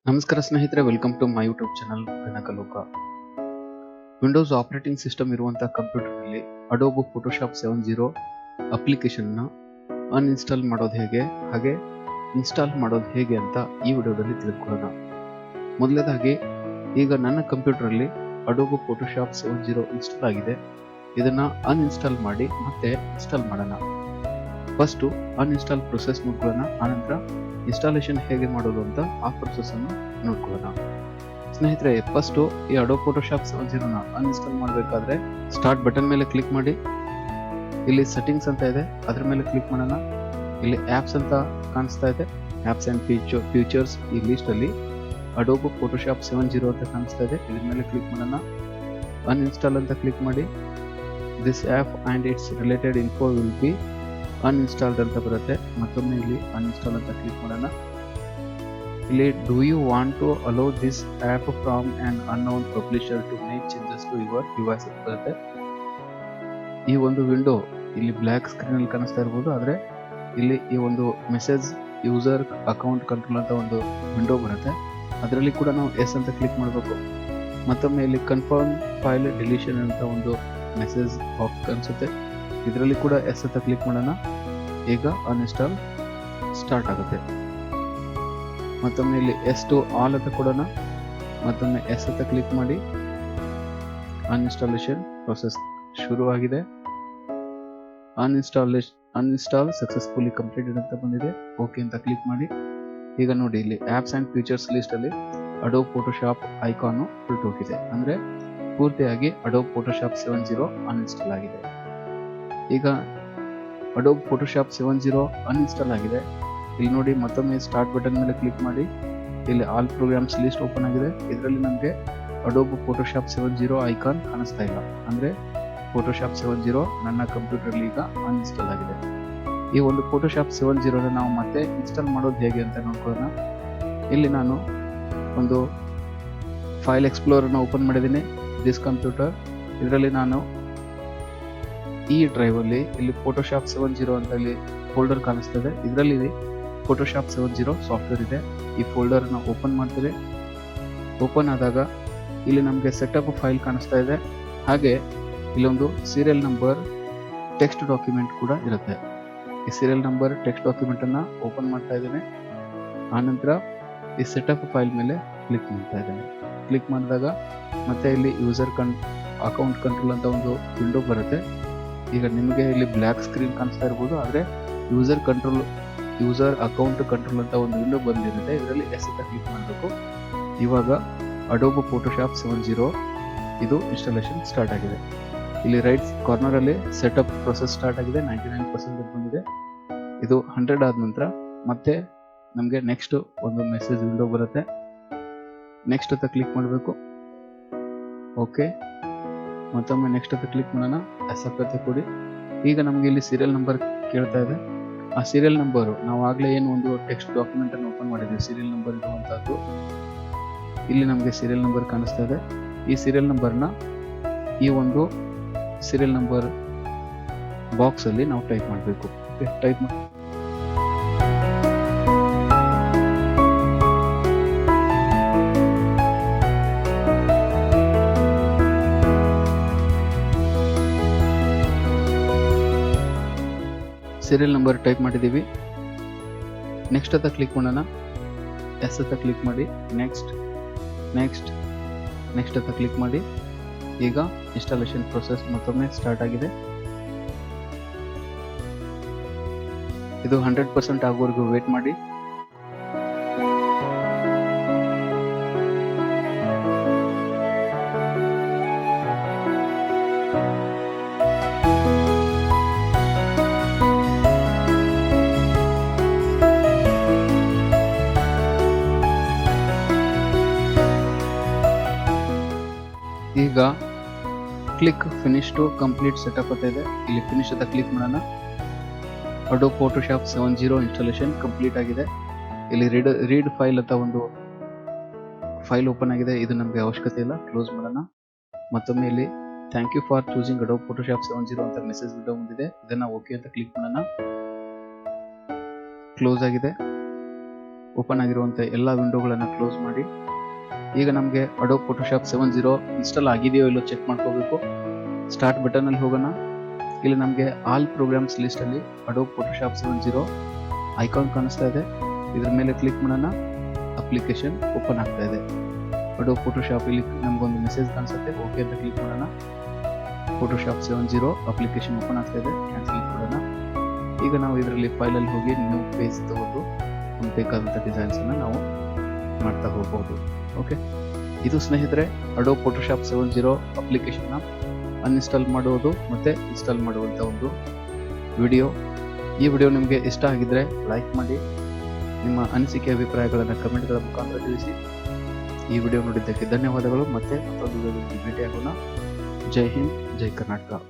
ನಮಸ್ಕಾರ ಸ್ನೇಹಿತರೆ, welcome to my YouTube channel Kanakaloka. Windows operating system ಇರುವಂತಹ ಕಂಪ್ಯೂಟರ್ನಲ್ಲಿ ಅಡೋಬ್ ಫೋಟೋಶಾಪ್ 7.0 ಅಪ್ಲಿಕೇಶನ್ನ ಅನ್ಇನ್ಸ್ಟಾಲ್ ಮಾಡೋದು ಹೇಗೆ, ಹಾಗೆ ಇನ್ಸ್ಟಾಲ್ ಮಾಡೋದು ಹೇಗೆ ಅಂತ ಈ ವಿಡಿಯೋದಲ್ಲಿ ತಿಳಿದುಕೊಳ್ಳೋಣ. ಮೊದಲನೇದಾಗಿ, ಈಗ ನನ್ನ ಕಂಪ್ಯೂಟರಲ್ಲಿ ಅಡೋಬ್ ಫೋಟೋಶಾಪ್ 7.0 ಇನ್ಸ್ಟಾಲ್ ಆಗಿದೆ. ಇದನ್ನ ಅನ್ಇನ್ಸ್ಟಾಲ್ ಮಾಡಿ ಮತ್ತೆ ಇನ್ಸ್ಟಾಲ್ ಮಾಡೋಣ. ಫಸ್ಟು ಅನ್ಇನ್ಸ್ಟಾಲ್ ಪ್ರೊಸೆಸ್ ನೋಡ್ಕೊಳ್ಳೋಣ, ಆನಂತರ ಇನ್ಸ್ಟಾಲೇಷನ್ ಹೇಗೆ ಮಾಡೋದು ಅಂತ ಆ ಪ್ರೊಸೆಸ್ ಅನ್ನು ನೋಡ್ಕೊಳ್ಳೋಣ. ಸ್ನೇಹಿತರೆ, ಫಸ್ಟು ಈ ಅಡೋಬ್ ಫೋಟೋಶಾಪ್ 7.0 ಅನ್ಇನ್ಸ್ಟಾಲ್ ಮಾಡಬೇಕಾದ್ರೆ ಸ್ಟಾರ್ಟ್ ಬಟನ್ ಮೇಲೆ ಕ್ಲಿಕ್ ಮಾಡಿ. ಇಲ್ಲಿ ಸೆಟ್ಟಿಂಗ್ಸ್ ಅಂತ ಇದೆ, ಅದ್ರ ಮೇಲೆ ಕ್ಲಿಕ್ ಮಾಡೋಣ. ಇಲ್ಲಿ ಆ್ಯಪ್ಸ್ ಅಂತ ಕಾಣಿಸ್ತಾ ಇದೆ, ಆ್ಯಪ್ಸ್ ಆ್ಯಂಡ್ ಫೀಚರ್ಸ್. ಈ ಲಿಸ್ಟ್ ಅಲ್ಲಿ ಅಡೋಬ್ ಫೋಟೋಶಾಪ್ 7.0 ಅಂತ ಕಾಣಿಸ್ತಾ ಇದೆ, ಇದ್ರ ಮೇಲೆ ಕ್ಲಿಕ್ ಮಾಡೋಣ. ಅನ್ಇನ್ಸ್ಟಾಲ್ ಅಂತ ಕ್ಲಿಕ್ ಮಾಡಿ. This app and its related info will be uninstalled ಅಂತ ಬರುತ್ತೆ. ಮತ್ತೊಮ್ಮೆ ಇಲ್ಲಿ ಅನ್ಇನ್ಸ್ಟಾಲ್ ಅಂತ ಕ್ಲಿಕ್ ಮಾಡೋಣ. ಇಲ್ಲಿ do you want to allow this app from an unknown publisher to make changes to your device ಅಂತ ಬರುತ್ತೆ. ಈ ಒಂದು ವಿಂಡೋ ಇಲ್ಲಿ ಬ್ಲ್ಯಾಕ್ ಸ್ಕ್ರೀನ್ ಅಲ್ಲಿ ಕಾಣಿಸ್ತಾ ಇರ್ಬೋದು, ಆದರೆ ಇಲ್ಲಿ ಈ ಒಂದು ಮೆಸೇಜ್ ಯೂಸರ್ ಅಕೌಂಟ್ ಕಂಟ್ರೋಲ್ ಅಂತ ಒಂದು ವಿಂಡೋ ಬರುತ್ತೆ. ಅದರಲ್ಲಿ ಕೂಡ ನಾವು ಎಸ್ ಅಂತ ಕ್ಲಿಕ್ ಮಾಡಬೇಕು. ಮತ್ತೊಮ್ಮೆ ಇಲ್ಲಿ ಕನ್ಫರ್ಮ್ ಫೈಲ್ ಡಿಲೀಷನ್ ಅಂತ ಒಂದು ಮೆಸೇಜ್ ಬಾಕ್ಸ್ ಕಾಣಿಸುತ್ತೆ, ಇದರಲ್ಲಿ ಕೂಡ ಎಸ್ ಅಂತ ಕ್ಲಿಕ್ ಮಾಡೋಣ. ಈಗ ಅನ್ಇನ್ಸ್ಟಾಲ್ ಸ್ಟಾರ್ಟ್ ಆಗುತ್ತೆ. ಮತ್ತೊಮ್ಮೆ ಇಲ್ಲಿ ಎಸ್ ಟು ಆಲ್ ಅಂತ ಕೊಡೋಣ. ಮತ್ತೊಮ್ಮೆ ಎಸ್ ಅಂತ ಕ್ಲಿಕ್ ಮಾಡಿ. ಅನ್ಇನ್ಸ್ಟಾಲೇಷನ್ ಪ್ರೊಸೆಸ್ ಶುರುವಾಗಿದೆ. ಅನ್ಇನ್ಸ್ಟಾಲ್ ಸಕ್ಸಸ್ಫುಲಿ ಕಂಪ್ಲೀಟೆಡ್ ಅಂತ ಬಂದಿದೆ. ಓಕೆ ಅಂತ ಕ್ಲಿಕ್ ಮಾಡಿ. ಈಗ ನೋಡಿ, ಇಲ್ಲಿ ಆ್ಯಪ್ಸ್ ಆ್ಯಂಡ್ ಫೀಚರ್ಸ್ ಲಿಸ್ಟ್ ಅಲ್ಲಿ ಅಡೋಬ್ ಫೋಟೋಶಾಪ್ ಐಕಾನ್ ಹೊರಟೋಗಿದೆ, ಅಂದ್ರೆ ಪೂರ್ತಿಯಾಗಿ ಅಡೋಬ್ ಫೋಟೋಶಾಪ್ 7.0 ಅನ್ಇನ್ಸ್ಟಾಲ್ ಆಗಿದೆ. ಈಗ ಅಡೋಬ್ ಫೋಟೋಶಾಪ್ 7.0 ಅನ್ಇನ್ಸ್ಟಾಲ್ ಆಗಿದೆ. ಇಲ್ಲಿ ನೋಡಿ, ಮತ್ತೊಮ್ಮೆ ಸ್ಟಾರ್ಟ್ ಬಟನ್ ಮೇಲೆ ಕ್ಲಿಕ್ ಮಾಡಿ. ಇಲ್ಲಿ ಆಲ್ ಪ್ರೋಗ್ರಾಮ್ಸ್ ಲಿಸ್ಟ್ ಓಪನ್ ಆಗಿದೆ. ಇದರಲ್ಲಿ ನಮಗೆ ಅಡೋಬ್ ಫೋಟೋಶಾಪ್ 7.0 ಐಕಾನ್ ಕಾಣಿಸ್ತಾ ಇಲ್ಲ, ಅಂದ್ರೆ ಫೋಟೋಶಾಪ್ 7.0 ನನ್ನ ಕಂಪ್ಯೂಟರ್ಲಿ ಈಗ ಅನ್ಇನ್ಸ್ಟಾಲ್ ಆಗಿದೆ. ಈ ಒಂದು ಫೋಟೋಶಾಪ್ 7.0 ನಾವು ಮತ್ತೆ ಇನ್ಸ್ಟಾಲ್ ಮಾಡೋದು ಹೇಗೆ ಅಂತ ನೋಡ್ಕೊಳ್ಳೋಣ. ಇಲ್ಲಿ ನಾನು ಒಂದು ಫೈಲ್ ಎಕ್ಸ್ಪ್ಲೋರರ್ನ ಓಪನ್ ಮಾಡಿದ್ದೀನಿ, ದಿಸ್ ಕಂಪ್ಯೂಟರ್. ಇದರಲ್ಲಿ ನಾನು ಈ ಡ್ರೈವ್ ಅಲ್ಲಿ ಇಲ್ಲಿ ಫೋಟೋಶಾಪ್ 7.0 ಅಂತ ಇಲ್ಲಿ ಫೋಲ್ಡರ್ ಕಾಣಿಸ್ತದೆ. ಇದರಲ್ಲಿ ಫೋಟೋಶಾಪ್ 7.0 ಸಾಫ್ಟ್ವೇರ್ ಇದೆ. ಈ ಫೋಲ್ಡರ್ ನ ಓಪನ್ ಮಾಡ್ತೀವಿ. ಓಪನ್ ಆದಾಗ ಇಲ್ಲಿ ನಮಗೆ ಸೆಟಪ್ ಫೈಲ್ ಕಾಣಿಸ್ತಾ ಇದೆ, ಹಾಗೆ ಇಲ್ಲೊಂದು ಸೀರಿಯಲ್ ನಂಬರ್ ಟೆಕ್ಸ್ಟ್ ಡಾಕ್ಯುಮೆಂಟ್ ಕೂಡ ಇರುತ್ತೆ. ಈ ಸೀರಿಯಲ್ ನಂಬರ್ ಟೆಕ್ಸ್ಟ್ ಡಾಕ್ಯುಮೆಂಟ್ ಅನ್ನ ಓಪನ್ ಮಾಡ್ತಾ ಇದ್ದೇನೆ. ಆನಂತರ ಈ ಸೆಟಪ್ ಫೈಲ್ ಮೇಲೆ ಕ್ಲಿಕ್ ಮಾಡ್ತಾ ಇದ್ದೇನೆ. ಕ್ಲಿಕ್ ಮಾಡಿದಾಗ ಮತ್ತೆ ಇಲ್ಲಿ ಯೂಸರ್ ಅಕೌಂಟ್ ಕಂಟ್ರೋಲ್ ಅಂತ ಒಂದು ವಿಂಡೋ ಬರುತ್ತೆ. ಈಗ ನಿಮಗೆ ಇಲ್ಲಿ ಬ್ಲ್ಯಾಕ್ ಸ್ಕ್ರೀನ್ ಕಾಣಿಸ್ತಾ ಇರ್ಬೋದು, ಆದರೆ ಯೂಸರ್ ಅಕೌಂಟ್ ಕಂಟ್ರೋಲ್ ಅಂತ ಒಂದು ವಿಂಡೋ ಬಂದಿರುತ್ತೆ. ಇದರಲ್ಲಿ ಎಸ್ ಅಂತ ಕ್ಲಿಕ್ ಮಾಡಬೇಕು. ಇವಾಗ ಅಡೋಬ್ ಫೋಟೋಶಾಪ್ 7.0 ಇದು ಇನ್ಸ್ಟಾಲೇಷನ್ ಸ್ಟಾರ್ಟ್ ಆಗಿದೆ. ಇಲ್ಲಿ ರೈಟ್ ಕಾರ್ನರ್ ಅಲ್ಲಿ ಸೆಟಪ್ ಪ್ರೊಸೆಸ್ ಸ್ಟಾರ್ಟ್ ಆಗಿದೆ. 99% ಬಂದಿದೆ. ಇದು 100 ಆದ ನಂತರ ಮತ್ತೆ ನಮಗೆ ನೆಕ್ಸ್ಟ್ ಒಂದು ಮೆಸೇಜ್ ವಿಂಡೋ ಬರುತ್ತೆ. ನೆಕ್ಸ್ಟ್ ಅಂತ ಕ್ಲಿಕ್ ಮಾಡಬೇಕು. ಓಕೆ, ಮತ್ತೊಮ್ಮೆ ನೆಕ್ಸ್ಟ್ ಅಂತ ಕ್ಲಿಕ್ ಮಾಡೋಣ. ಎಸ್ ಅಂತ ಕೊಡಿ. ಈಗ ನಮಗೆ ಇಲ್ಲಿ ಸೀರಿಯಲ್ ನಂಬರ್ ಕೇಳ್ತಾ ಇದೆ. ಆ ಸೀರಿಯಲ್ ನಂಬರು ನಾವು ಆಗಲೇ ಏನು ಒಂದು ಟೆಕ್ಸ್ಟ್ ಡಾಕ್ಯುಮೆಂಟ್ ಅನ್ನು ಓಪನ್ ಮಾಡಿದ್ವಿ, ಸೀರಿಯಲ್ ನಂಬರ್ ಇರುವಂತಹದ್ದು. ಇಲ್ಲಿ ನಮಗೆ ಸೀರಿಯಲ್ ನಂಬರ್ ಕಾಣಿಸ್ತಾ ಇದೆ. ಈ ಸೀರಿಯಲ್ ನಂಬರ್ನ ಈ ಒಂದು ಸೀರಿಯಲ್ ನಂಬರ್ ಬಾಕ್ಸ್ ಅಲ್ಲಿ ನಾವು ಟೈಪ್ ಮಾಡಬೇಕು. ಟೈಪ್ ಮಾಡಿ. ಸೀರಿಯಲ್ ನಂಬರ್ ಟೈಪ್ ಮಾಡಿದ್ದೀವಿ. ನೆಕ್ಸ್ಟ್ ಅಂತ ಕ್ಲಿಕ್ ಮಾಡೋಣ. ಎಸ್ ಅಂತ ಕ್ಲಿಕ್ ಮಾಡಿ. ನೆಕ್ಸ್ಟ್ ನೆಕ್ಸ್ಟ್ ನೆಕ್ಸ್ಟ್ ಅಂತ ಕ್ಲಿಕ್ ಮಾಡಿ. ಈಗ ಇನ್ಸ್ಟಾಲೇಷನ್ ಪ್ರೊಸೆಸ್ ಮತ್ತೊಮ್ಮೆ ಸ್ಟಾರ್ಟ್ ಆಗಿದೆ. ಇದು 100% ಆಗೋವರೆಗೂ ವೇಟ್ ಮಾಡಿ. ಈಗ click finish to complete setup ಅಂತ ಇದೆ. ಇಲ್ಲಿ ಫಿನಿಶ್ ಅಂತ ಕ್ಲಿಕ್ ಮಾಡೋಣ. ಅಡೋಬ್ ಫೋಟೋಶಾಪ್ 7.0 ಇನ್ಸ್ಟಾಲೇಷನ್ ಕಂಪ್ಲೀಟ್ ಆಗಿದೆ. ಇಲ್ಲಿ ರೀಡ್ ಫೈಲ್ ಅಂತ ಒಂದು ಫೈಲ್ ಓಪನ್ ಆಗಿದೆ. ಇದು ನಮಗೆ ಅವಶ್ಯಕತೆ ಇಲ್ಲ, ಕ್ಲೋಸ್ ಮಾಡೋಣ. ಮತ್ತೊಮ್ಮೆ ಇಲ್ಲಿ thank you for choosing Adobe Photoshop 7.0 ಅಂತ ಮೆಸೇಜ್ ವಿಂಡೋ ಬಂದಿದೆ. ಇದನ್ನ ಓಕೆ ಅಂತ ಕ್ಲಿಕ್ ಮಾಡೋಣ. ಕ್ಲೋಸ್ ಆಗಿದೆ. ಓಪನ್ ಆಗಿರುವಂಥ ಎಲ್ಲ ವಿಂಡೋಗಳನ್ನು ಕ್ಲೋಸ್ ಮಾಡಿ. ಈಗ ನಮಗೆ ಅಡೋಬ್ ಫೋಟೋಶಾಪ್ 7.0 ಇನ್ಸ್ಟಾಲ್ ಆಗಿದೆಯೋ ಇಲ್ಲೋ ಚೆಕ್ ಮಾಡ್ಕೋಬೇಕು. ಸ್ಟಾರ್ಟ್ ಬಟನಲ್ಲಿ ಹೋಗೋಣ. ಇಲ್ಲಿ ನಮಗೆ ಆಲ್ ಪ್ರೋಗ್ರಾಮ್ಸ್ ಲಿಸ್ಟಲ್ಲಿ ಅಡೋಬ್ ಫೋಟೋಶಾಪ್ 7.0 ಐಕಾನ್ ಕಾಣಿಸ್ತಾ ಇದೆ. ಇದ್ರ ಮೇಲೆ ಕ್ಲಿಕ್ ಮಾಡೋಣ. ಅಪ್ಲಿಕೇಶನ್ ಓಪನ್ ಆಗ್ತಾ ಇದೆ. ಅಡೋಬ್ ಫೋಟೋಶಾಪ್ ಇಲ್ಲಿ ನಮಗೊಂದು ಮೆಸೇಜ್ ಕಾಣಿಸುತ್ತೆ. ಓಕೆ ಅಂತ ಕ್ಲಿಕ್ ಮಾಡೋಣ. ಫೋಟೋಶಾಪ್ 7.0 ಅಪ್ಲಿಕೇಶನ್ ಓಪನ್ ಆಗ್ತಾ ಇದೆ. ಕ್ಯಾನ್ಸಲ್ ಮಾಡೋಣ. ಈಗ ನಾವು ಇದರಲ್ಲಿ ಫೈಲಲ್ಲಿ ಹೋಗಿ ನ್ಯೂ ಪೇಜ್ ತಗೊಂಡು ನಮ್ಗೆ ಬೇಕಾದಂಥ ಡಿಸೈನ್ಸನ್ನು ನಾವು ಮಾಡ್ತಾ ಹೋಗ್ಬೋದು. ಓಕೆ, ಇದು ಸ್ನೇಹಿತರೆ ಅಡೋಬ್ ಫೋಟೋಶಾಪ್ 7.0 ಅಪ್ಲಿಕೇಶನ್ನ ಅನ್ಇನ್ಸ್ಟಾಲ್ ಮಾಡುವುದು ಮತ್ತು ಇನ್ಸ್ಟಾಲ್ ಮಾಡುವಂಥ ಒಂದು ವಿಡಿಯೋ. ಈ ವಿಡಿಯೋ ನಿಮಗೆ ಇಷ್ಟ ಆಗಿದ್ದರೆ ಲೈಕ್ ಮಾಡಿ, ನಿಮ್ಮ ಅನಿಸಿಕೆ ಅಭಿಪ್ರಾಯಗಳನ್ನು ಕಮೆಂಟ್ಗಳ ಮುಖಾಂತರ ತಿಳಿಸಿ. ಈ ವಿಡಿಯೋ ನೋಡಿದ್ದಕ್ಕೆ ಧನ್ಯವಾದಗಳು. ಮತ್ತೆ ಮತ್ತೊಂದು ವಿಡಿಯೋದಲ್ಲಿ ಭೇಟಿಯಾಗೋಣ. ಜೈ ಹಿಂದ್, ಜೈ ಕರ್ನಾಟಕ.